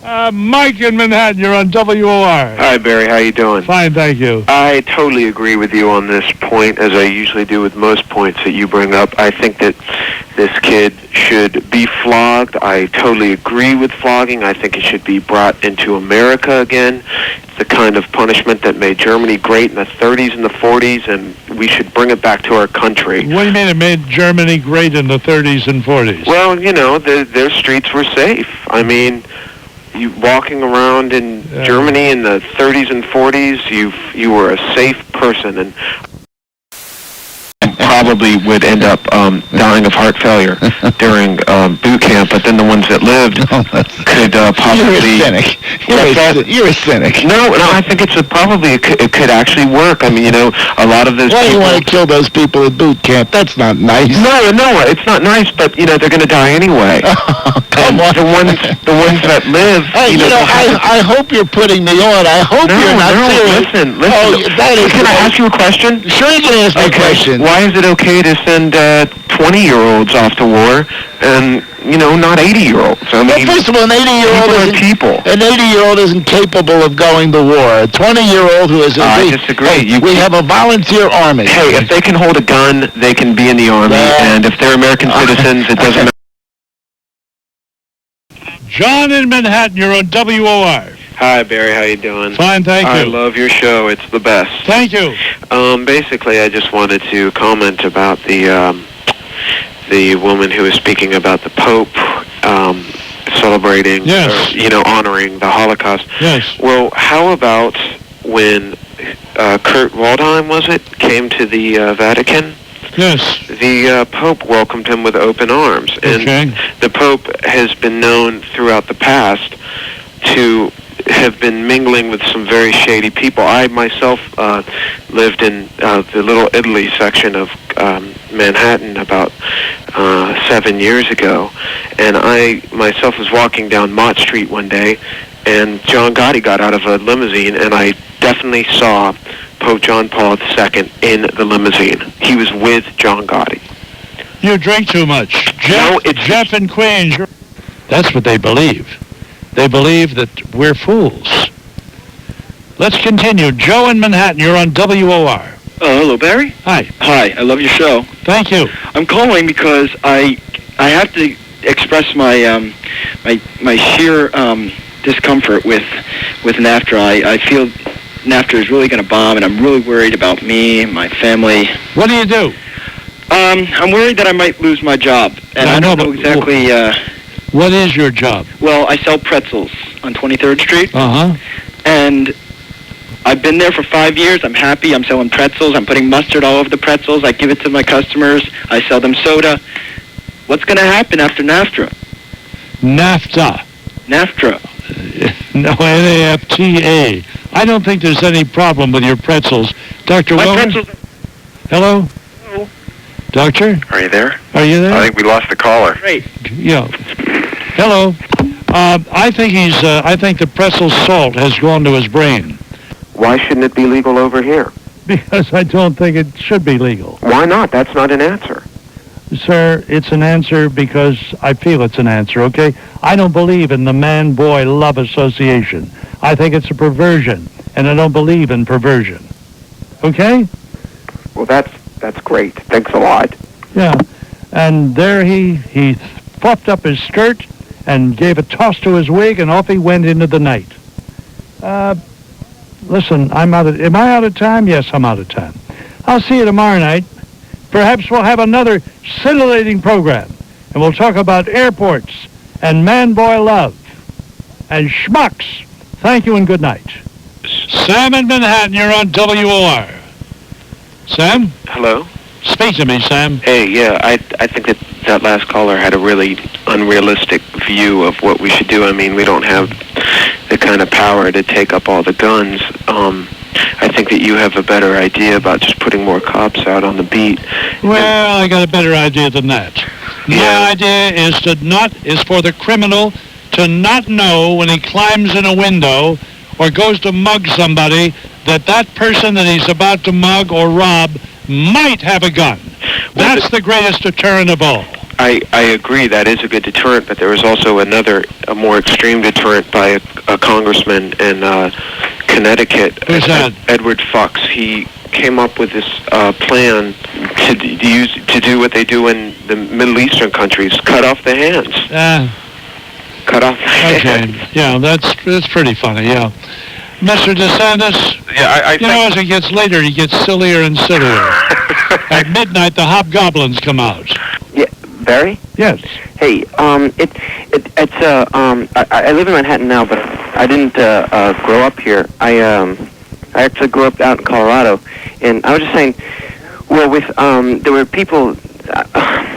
Mike in Manhattan, you're on WOR. Hi, Barry. How you doing? Fine, thank you. I totally agree with you on this point, as I usually do with most points that you bring up. I think that this kid should be flogged. I totally agree with flogging. I think it should be brought into America again. It's the kind of punishment that made Germany great in the 30s and the 40s, and we should bring it back to our country. What do you mean it made Germany great in the 30s and 40s? Well, you know, their streets were safe. I mean, you walking around in Germany in the 30s and 40s, you were a safe person, and probably would end up dying of heart failure during boot camp. But then the ones that lived could possibly. You're a cynic. No, I think it could actually work. I mean, you know, a lot of those. Why do you want to kill those people at boot camp? That's not nice. No, it's not nice. But you know, they're going to die anyway. Come on. The ones that live. Hey, I hope you're putting me on. I hope you're not serious. Listen. Can I ask you a question? Sure, you can ask me a question. Why is it okay to send 20-year-olds off to war and, you know, not 80-year-olds? I mean, well, first of all, an 80-year-old isn't capable of going to war. A 20-year-old who is... I disagree. We have a volunteer army. Hey, if they can hold a gun, they can be in the army, and if they're American citizens, it doesn't matter. John in Manhattan, you're on WOR. Hi, Barry. How you doing? Fine, thank you. I love your show. It's the best. Thank you. Basically, I just wanted to comment about the woman who was speaking about the Pope celebrating, honoring the Holocaust. Yes. Well, how about when Kurt Waldheim, came to the Vatican? Yes. The Pope welcomed him with open arms. And the Pope has been known throughout the past to have been mingling with some very shady people. I myself lived in the Little Italy section of Manhattan about 7 years ago, and I myself was walking down Mott Street one day, and John Gotti got out of a limousine, and I definitely saw Pope John Paul II in the limousine. He was with John Gotti. You drink too much. Jeff and Queens. That's what they believe. They believe that we're fools. Let's continue. Joe in Manhattan, you're on WOR. Hello, Barry. Hi. Hi, I love your show. Thank you. I'm calling because I have to express my my sheer discomfort with NAFTA. I feel NAFTA is really going to bomb, and I'm really worried about me and my family. What do you do? I'm worried that I might lose my job, and I don't know exactly... What is your job? Well, I sell pretzels on 23rd Street. Uh-huh. And I've been there for 5 years. I'm happy. I'm selling pretzels. I'm putting mustard all over the pretzels. I give it to my customers. I sell them soda. What's going to happen after NAFTA? NAFTA. No, NAFTA. I don't think there's any problem with your pretzels. Dr. Wilmer? Hello? Hello? Doctor? Are you there? Are you there? I think we lost the caller. Great. Yeah. Hello. I think the pretzel salt has gone to his brain. Why shouldn't it be legal over here? Because I don't think it should be legal. Why not? That's not an answer. Sir, it's an answer because I feel it's an answer, okay? I don't believe in the man-boy love association. I think it's a perversion, and I don't believe in perversion. Okay? Well, that's great. Thanks a lot. Yeah. And there he puffed up his skirt and gave a toss to his wig, and off he went into the night. Listen, am I out of time? Yes, I'm out of time. I'll see you tomorrow night. Perhaps we'll have another scintillating program, and we'll talk about airports and man-boy love and schmucks. Thank you and good night. Sam in Manhattan, you're on WOR. Sam? Hello? Speak to me, Sam. Hey, yeah, I think that last caller had a really unrealistic view of what we should do. I mean, we don't have the kind of power to take up all the guns. I think that you have a better idea about just putting more cops out on the beat. Well, I got a better idea than that. My idea is for the criminal to not know when he climbs in a window or goes to mug somebody that person that he's about to mug or rob might have a gun. That's the greatest deterrent of all. I agree that is a good deterrent, but there was also a more extreme deterrent by a congressman in Connecticut. Who's that? Edward Fox. He came up with this plan to do what they do in the Middle Eastern countries: cut off the hands. Cut off the hands. Okay. Yeah, that's pretty funny. Yeah. Mr. DeSantis, I think... as it gets later, he gets sillier and sillier. At midnight, the hobgoblins come out. Yeah, Barry? Yes. Hey, I live in Manhattan now, but I didn't grow up here. I actually grew up out in Colorado, and I was just saying, well, there were people.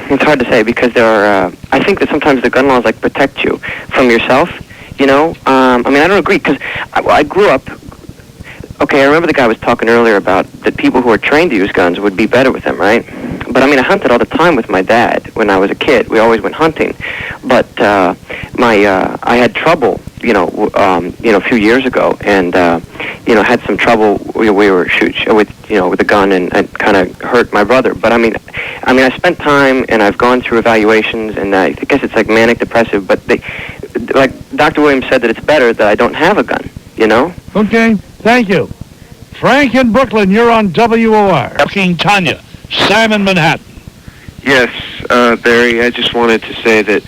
It's hard to say because there are. I think that sometimes the gun laws protect you from yourself. I don't agree because I grew up. Okay, I remember the guy was talking earlier about that people who are trained to use guns would be better with them, right? But I hunted all the time with my dad when I was a kid. We always went hunting, but I had trouble, a few years ago, and had some trouble. We were with a gun and kind of hurt my brother. But I spent time and I've gone through evaluations, and I guess it's manic depressive. But Dr. Williams said that it's better that I don't have a gun. Okay. Thank you. Frank in Brooklyn, you're on WOR. King Tanya, Sam in Manhattan. Yes, Barry, I just wanted to say that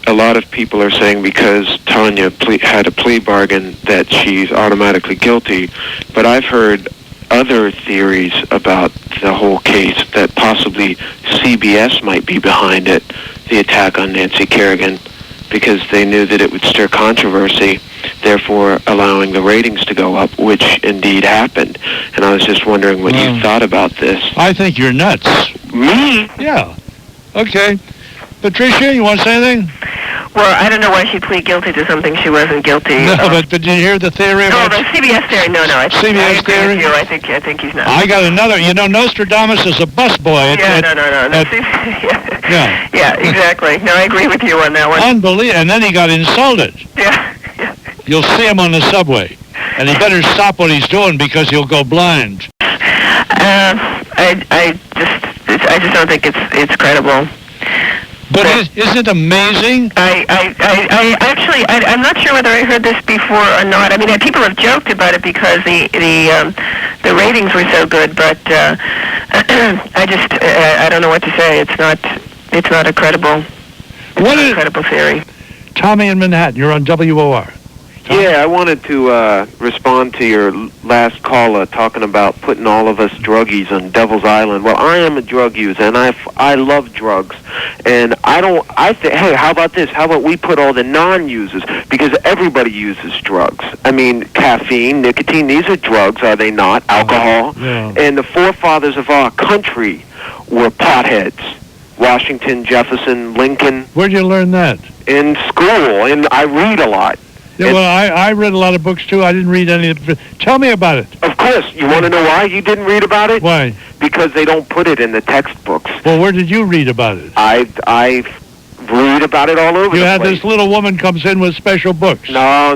a lot of people are saying because Tanya had a plea bargain that she's automatically guilty, but I've heard other theories about the whole case that possibly CBS might be behind it, the attack on Nancy Kerrigan, because they knew that it would stir controversy, therefore allowing the ratings to go up, which indeed happened. And I was just wondering what you thought about this. I think you're nuts. Me? Yeah. Okay. Patricia, you want to say anything? Well, I don't know why she'd plead guilty to something she wasn't guilty No, of. but did you hear the theory about... No, the CBS theory, no. I agree with you. I think he's not. I got another. Nostradamus is a busboy. Yeah, exactly. No, I agree with you on that one. Unbelievable. And then he got insulted. Yeah. You'll see him on the subway. And he better stop what he's doing because he'll go blind. I just don't think it's credible. But isn't it amazing? I'm not sure whether I heard this before or not. People have joked about it because the ratings were so good, but I don't know what to say. It's not a credible theory. Tommy in Manhattan, you're on WOR. Yeah, I wanted to respond to your last caller talking about putting all of us druggies on Devil's Island. Well, I am a drug user, and I love drugs. And hey, how about this? How about we put all the non-users? Because everybody uses drugs. Caffeine, nicotine, these are drugs, are they not? Alcohol. Yeah. And the forefathers of our country were potheads. Washington, Jefferson, Lincoln. Where'd you learn that? In school, and I read a lot. Yeah, well, I read a lot of books, too. I didn't read any of it. Tell me about it. Of course. You want to know why you didn't read about it? Why? Because they don't put it in the textbooks. Well, where did you read about it? I read about it all over the place. You had this little woman comes in with special books. No.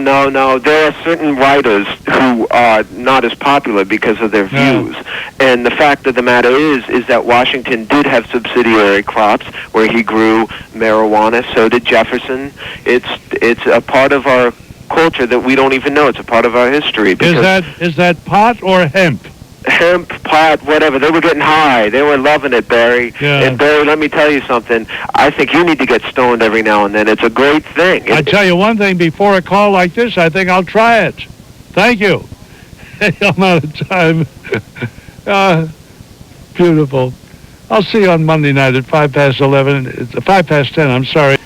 There are certain writers who are not as popular because of their views. And the fact of the matter is that Washington did have subsidiary crops where he grew marijuana. So did Jefferson. It's a part of our culture that we don't even know. It's a part of our history. Is that pot or hemp? Hemp, pot, whatever. They were getting high. They were loving it, Barry. Yeah. And Barry, let me tell you something. I think you need to get stoned every now and then. It's a great thing. I tell you one thing, before a call like this, I think I'll try it. Thank you. I'm out of time. Beautiful. I'll see you on Monday night at 11:05. It's 10, I'm sorry.